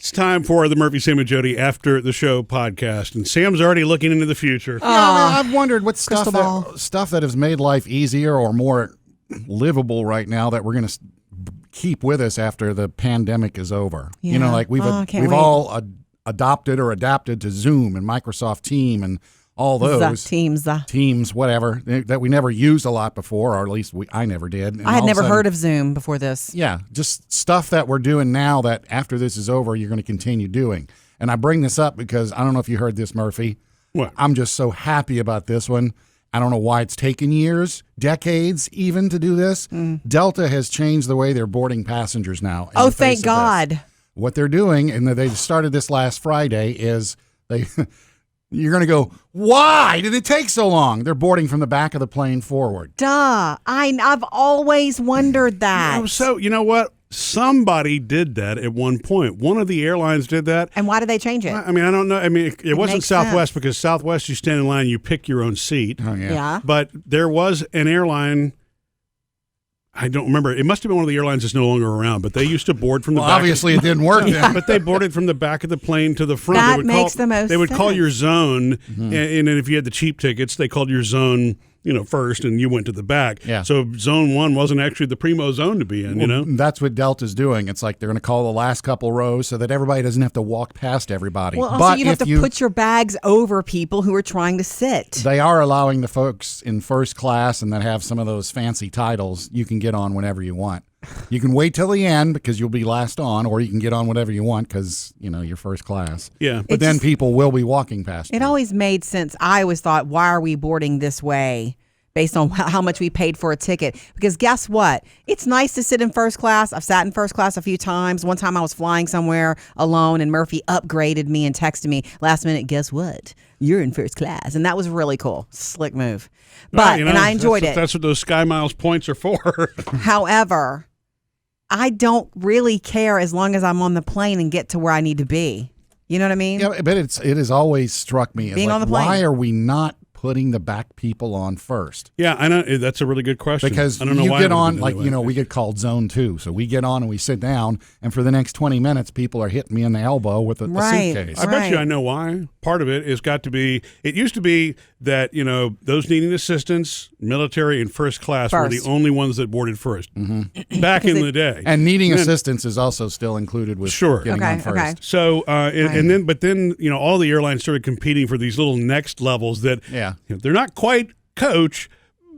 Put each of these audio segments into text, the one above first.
It's time for the Murphy, Sam, and Jodi After the Show podcast. And Sam's already looking into the future. Yeah, I've wondered what stuff that has made life easier or more livable right now that we're going to keep with us after the pandemic is over. Yeah. You know, like we've all adopted or adapted to Zoom and Microsoft Team and all those teams, whatever, that we never used a lot before, or at least I never did. And I had never heard of Zoom before this. Yeah, just stuff that we're doing now that after this is over, you're going to continue doing. And I bring this up because I don't know if you heard this, Murphy. What? I'm just so happy about this one. I don't know why it's taken years, decades even, to do this. Delta has changed the way they're boarding passengers now. Oh, thank God. What they're doing, and they started this last Friday, is they... You're going to go, why did it take so long? They're boarding from the back of the plane forward. Duh. I've always wondered that. So, you know what? Somebody did that at one point. One of the airlines did that. And why did they change it? I mean, I don't know. I mean, it wasn't Southwest sense. because Southwest, you stand in line, you pick your own seat. Oh, Yeah. But there was an airline... I don't remember. It must have been one of the airlines that's no longer around, but they used to board from the back. Obviously, it didn't work then. But they boarded from the back of the plane to the front. That makes the most They would call sense. your zone, and then if you had the cheap tickets, they called your zone, first, and you went to the back. Yeah. So zone 1 wasn't actually the primo zone to be in, That's what Delta's doing. It's like they're going to call the last couple rows so that everybody doesn't have to walk past everybody. Well, also but you have to put your bags over people who are trying to sit. They are allowing the folks in first class and that have some of those fancy titles, you can get on whenever you want. You can wait till the end because you'll be last on, or you can get on whatever you want because, you're first class. Yeah. But then people will be walking past you. It always made sense. I always thought, why are we boarding this way based on how much we paid for a ticket? Because guess what? It's nice to sit in first class. I've sat in first class a few times. One time I was flying somewhere alone and Murphy upgraded me and texted me last minute, guess what? You're in first class. And that was really cool. Slick move. But, and I enjoyed it. That's what those Sky Miles points are for. However, I don't really care as long as I'm on the plane and get to where I need to be. You know what I mean? Yeah, but it has always struck me as Being like, on the plane. why are we not putting the back people on first? Yeah, I know. That's a really good question. Because I don't know you why get it would on, be like, that way. we get called zone 2. So we get on and we sit down, and for the next 20 minutes, people are hitting me in the elbow with a suitcase. I bet you I know why. Part of it has got to be, it used to be that, those needing assistance, military and first class were the only ones that boarded first. Back in the day. And needing assistance is also still included with getting on first. Okay. So, but then, all the airlines started competing for these little next levels that they're not quite coach,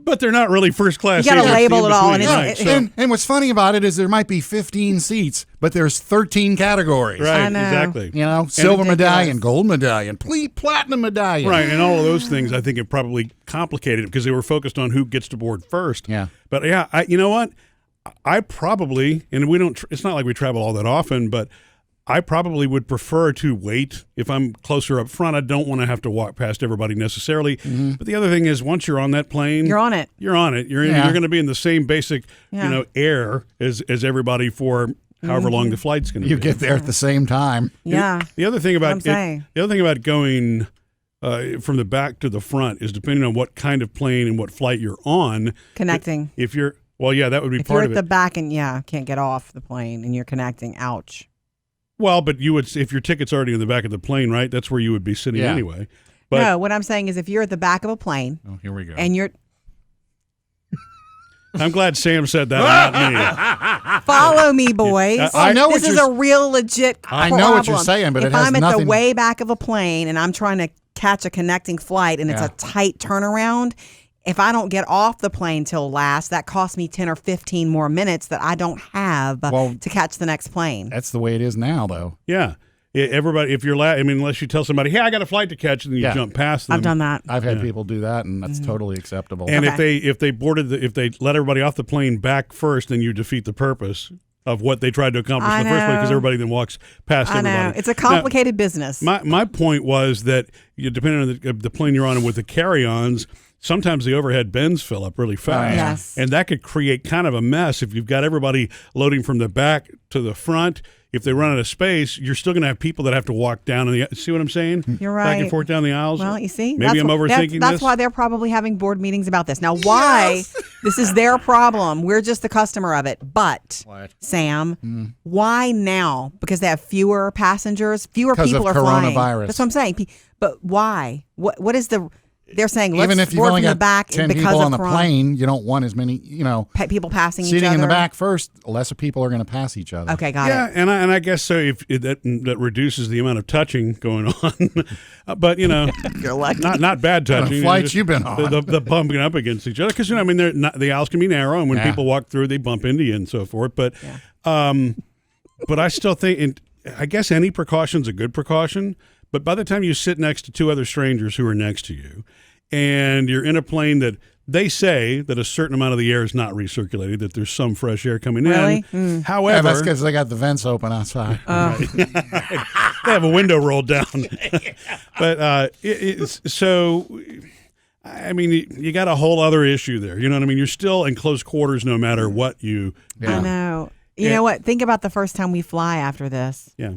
but they're not really first class. You got to label it all. And what's funny about it is there might be 15 seats, but there's 13 categories. Right, I know. exactly. Silver medallion, gold medallion, platinum medallion. Right, and all of those things I think it probably complicated because they were focused on who gets to board first. Yeah. But you know what? I probably, and we don't, it's not like we travel all that often, but I probably would prefer to wait if I'm closer up front. I don't want to have to walk past everybody necessarily. But the other thing is, once you're on that plane, You're on it. You're on it. You're going to be in the same basic, air as everybody for however long the flight's going to be. You get there at the same time. Yeah. The other thing about saying. the other thing about going from the back to the front is depending on what kind of plane and what flight you're on. Connecting. If you're that would be If part you're of at it. the back and can't get off the plane and you're connecting, ouch. Well, but you would, if your ticket's already in the back of the plane, right? That's where you would be sitting anyway. But No, what I'm saying is if you're at the back of a plane Oh, here we go. and you're I'm glad Sam said that, not me. follow me, boys. I know this what is you're- a real legit I problem. know what you're saying, but if it has I'm at nothing- the way back of a plane and I'm trying to catch a connecting flight and it's a tight turnaround, if I don't get off the plane till last, that costs me 10 or 15 more minutes that I don't have to catch the next plane. That's the way it is now, though. Yeah. Everybody, if you're unless you tell somebody, hey, I got a flight to catch, and then you jump past them. I've done that. I've had people do that, and that's totally acceptable. And if they let everybody off the plane back first, then you defeat the purpose of what they tried to accomplish in the first place, because everybody then walks past everybody. I know. It's a complicated business. My point was that depending on the plane you're on and with the carry-ons, sometimes the overhead bins fill up really fast. Yes. And that could create kind of a mess if you've got everybody loading from the back to the front. if they run out of space, you're still going to have people that have to walk down. See what I'm saying? You're right. Back and forth down the aisles. Well, you see, maybe I'm overthinking that's this. why they're probably having board meetings about this. Now, why? This is their problem. We're just the customer of it. But, What? Sam, why now? Because they have fewer passengers, fewer 'Cause people of are flying. coronavirus. That's what I'm saying. But why? What is the? They're saying let's Even if you've board only from the got back 10 because people of on the corona. plane, you don't want as many, People passing each seating other. in the back first, lesser people are going to pass each other. Okay, got Yeah, it. and I guess so. If that reduces the amount of touching going on, but You're lucky. not bad touching. flights you've been on. the bumping up against each other because I mean the aisles can be narrow, and when Yeah. people walk through, they bump into you and so forth. But but I still think, and I guess any precaution's a good precaution. But by the time you sit next to two other strangers who are next to you, and you're in a plane that they say that a certain amount of the air is not recirculated, that there's some fresh air coming Really? in. Yeah, However, that's because they got the vents open outside. they have a window rolled down. But so, I mean, you got a whole other issue there. You know what I mean? You're still in close quarters no matter what you do. I know. You know what? Think about the first time we fly after this. Yeah.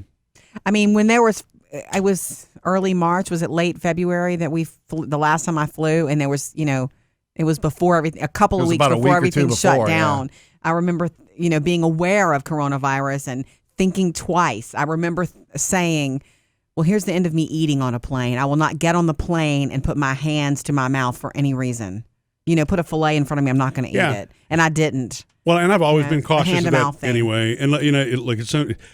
I mean, I was early March. Was it late February that the last time I flew? And there was, it was before everything, a couple It of was weeks about a before week or everything two shut before, down. I remember, being aware of coronavirus and thinking twice. I remember saying, well, here's the end of me eating on a plane. I will not get on the plane and put my hands to my mouth for any reason. Put a filet in front of me. I'm not going to eat it. And I didn't. Well, and I've always been cautious of hand-to-mouth that thing. anyway. And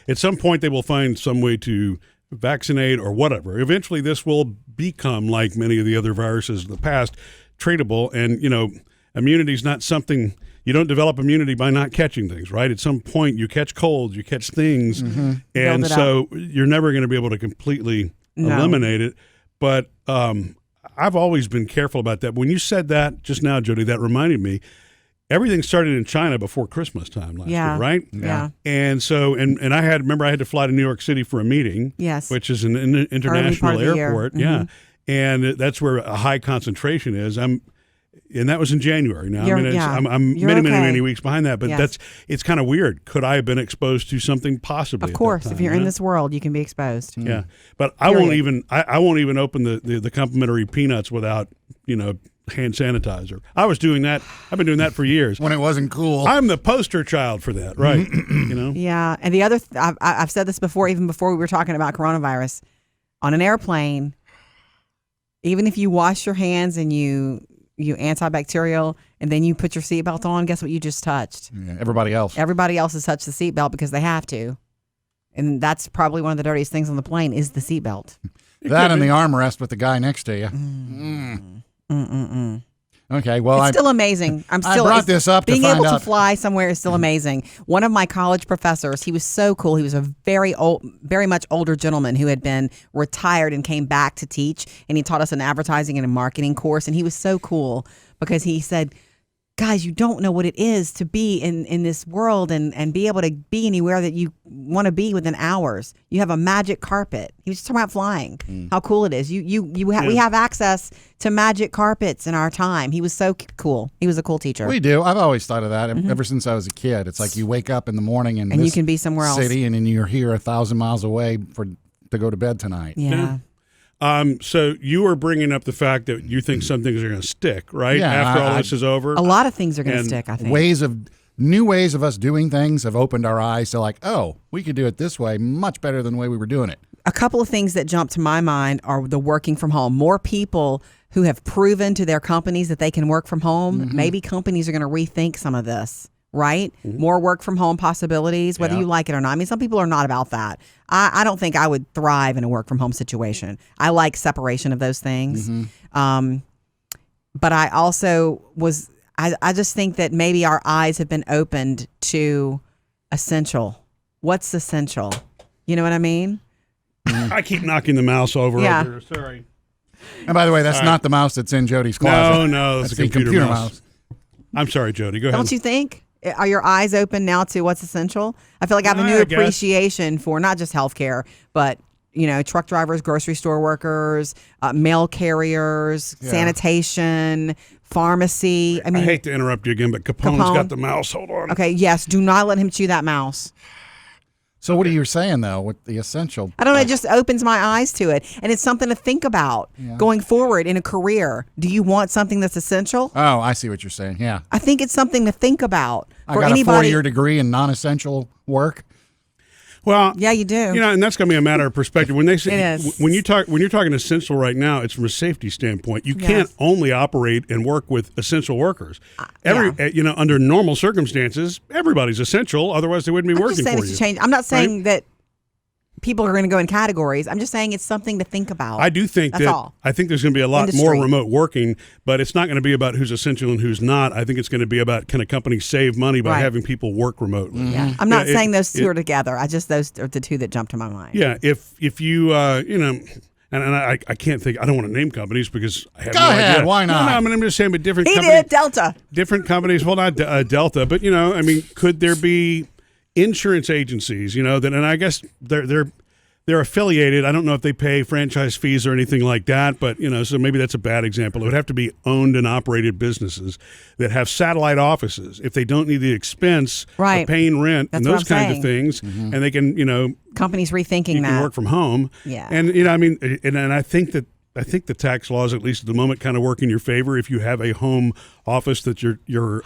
at some point they will find some way to vaccinate or whatever. Eventually, this will become, like many of the other viruses of the past, treatable. And immunity is not something you don't develop immunity by not catching things, right? At some point, you catch colds, you catch things, and Build it so you're never going to be able to completely eliminate it. But I've always been careful about that. When you said that just now, Jodi, that reminded me. Everything started in China before Christmas time last year, right? Yeah. And so, and I had to fly to New York City for a meeting, Yes. which is an international part of the year. airport, yeah, and that's where a high concentration is. And that was in January. Now, You're- I mean, yeah. I'm You're many okay. weeks behind that, but Yes. it's kind of weird. Could I have been exposed to something possibly? Of at that course, time, if you're in yeah? this world, you can be exposed. Yeah, but I won't Period. even I won't even open the complimentary peanuts without hand sanitizer. I was doing that. I've been doing that for years. When it wasn't cool. I'm the poster child for that, right? Yeah, and the other, I've said this before, even before we were talking about coronavirus, on an airplane, even if you wash your hands and you antibacterial, and then you put your seatbelt on, guess what you just touched? Yeah, everybody else. Everybody else has touched the seatbelt because they have to. And that's probably one of the dirtiest things on the plane is the seatbelt. That and the armrest with the guy next to you. Okay, well, It's still amazing. I brought this up to being find able to out- fly somewhere is still amazing. One of my college professors, he was so cool. He was a very much older gentleman who had been retired and came back to teach, and he taught us an advertising and a marketing course. And he was so cool because he said, guys, you don't know what it is to be in this world and be able to be anywhere that you want to be within hours. You have a magic carpet. He was just talking about flying, how cool it is. We have access to magic carpets in our time. He was so cool. He was a cool teacher. We do. I've always thought of that ever since I was a kid. It's like you wake up in the morning in And this you can be somewhere else. city, and then you're here 1,000 miles away to go to bed tonight. Yeah. So you were bringing up the fact that you think some things are going to stick, right? Yeah, After all this is over. A lot of things are going to And stick, I think. New ways of us doing things have opened our eyes to like, oh, we could do it this way much better than the way we were doing it. A couple of things that jump to my mind are the working from home. More people who have proven to their companies that they can work from home. Maybe companies are going to rethink some of this, right? More work from home possibilities, whether Yeah. you like it or not. I mean, some people are not about that. I don't think I would thrive in a work from home situation. I like separation of those things. But I also I just think that maybe our eyes have been opened to essential. What's essential? You know what I mean? I keep knocking the mouse over. Yeah. Over here. Sorry. And by the way, that's not the mouse that's in Jody's closet. No, that's a the computer mouse. I'm sorry, Jodi. Go ahead. Don't you think? Are your eyes open now to what's essential? I feel like I have a new I guess. appreciation for not just healthcare, but truck drivers, grocery store workers, mail carriers, sanitation, pharmacy. I I mean, hate to interrupt you again, but Capone's Capone. got the mouse. Hold on. okay, yes, do not let him chew that mouse. So what are you saying though with the essential? I don't know. It just opens my eyes to it. And it's something to think about going forward in a career. Do you want something that's essential? Oh, I see what you're saying. Yeah. I think it's something to think about for I got anybody. a 4-year degree in non-essential work. Well, Yeah, you do. You know, and that's going to be a matter of perspective. When they say It is. when you're talking essential right now, it's from a safety standpoint. You can't only operate and work with essential workers. Under normal circumstances, everybody's essential. Otherwise, they wouldn't be I'm working just saying for it you. should change. I'm not saying that people are going to go in categories. I'm just saying it's something to think about. I do think That's that all. I think there's going to be a lot more Industry. remote working, but it's not going to be about who's essential and who's not. I think it's going to be about, can a company save money by Right. having people work remotely? Yeah. I'm not Yeah, saying those two are together. Those are the two that jump to my mind. Yeah, if you and I can't think. I don't want to name companies because I have Go no ahead, idea. why not? No, I mean, I'm just saying, but different He companies. did Delta. Different companies. Well, not Delta, but I mean, could there be insurance agencies? That, and I guess they're affiliated. I don't know if they pay franchise fees or anything like that, but so maybe that's a bad example. It would have to be owned and operated businesses that have satellite offices. If they don't need the expense Right. of paying rent That's and what those I'm kinds of saying. things, and they can Companies rethinking you that. can work from home. Yeah. And I mean, and I think the tax laws, at least at the moment, kind of work in your favor if you have a home office that your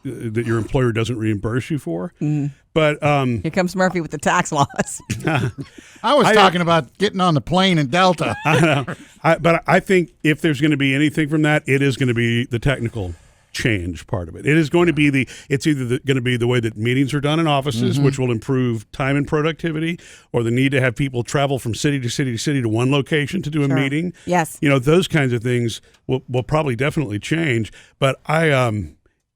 employer doesn't reimburse you for. But Here comes Murphy with the tax laws. I was talking about getting on the plane in Delta. I know. But I think if there's going to be anything from that, it is going to be the technical change part of it. It is going to be it's either going to be the way that meetings are done in offices, which will improve time and productivity, or the need to have people travel from city to city to city to one location to do a meeting. Yes. Those kinds of things will probably definitely change. But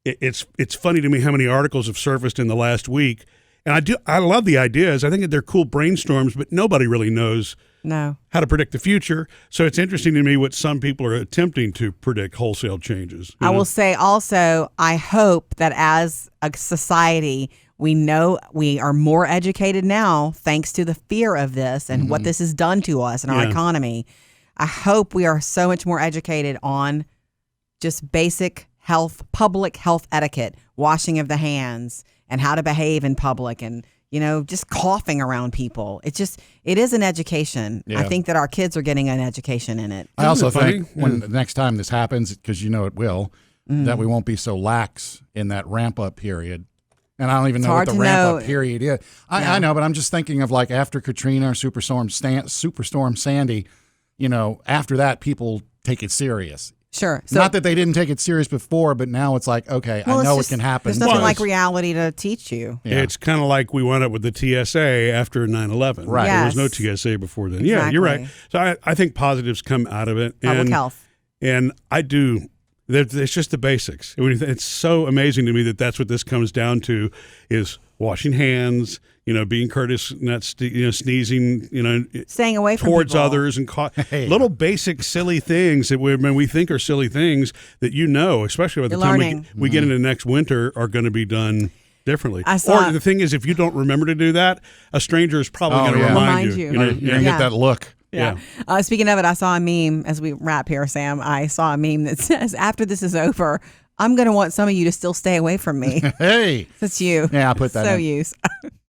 it's funny to me how many articles have surfaced in the last week, and I love the ideas. I think that they're cool brainstorms, but nobody really knows No. how to predict the future. So it's interesting to me what some people are attempting to predict wholesale changes. I will say also, I hope that as a society, we know we are more educated now thanks to the fear of this and what this has done to us and our economy. I hope we are so much more educated on just basic public health etiquette, washing of the hands, and how to behave in public, and just coughing around people. It is an education. Yeah. I think that our kids are getting an education in it. I also Isn't it think funny? when the next time this happens, because it will, that we won't be so lax in that ramp up period. And I don't even know what hard the to ramp know. up period is. I know, but I'm just thinking of like after Katrina or Superstorm Sandy, after that people take it serious. Sure. So, Not that they didn't take it serious before, but now it's like, okay, I know it can happen. There's nothing Well, like reality to teach you. Yeah. It's kind of like we wound up with the TSA after 9/11. Right. There was no Yes. TSA before then. Yeah, you're right. Exactly. So I think positives come out of it. Public health. And I do. It's just the basics. It's so amazing to me that that's what this comes down to is washing hands, being courteous, not sneezing, Staying away from towards people. others, and little basic silly things that we think are silly things that especially by the You're time learning. we get into next winter, are going to be done differently. I saw- Or the thing is, if you don't remember to do that, a stranger is probably Oh, going to yeah. remind Remind you. you. You know, You're going to Yeah. get that look. yeah. Speaking of it, I saw a meme as we wrap here, Sam. I saw a meme that says, after this is over, I'm going to want some of you to still stay away from me. Hey. That's you. Yeah, I put that So in. you.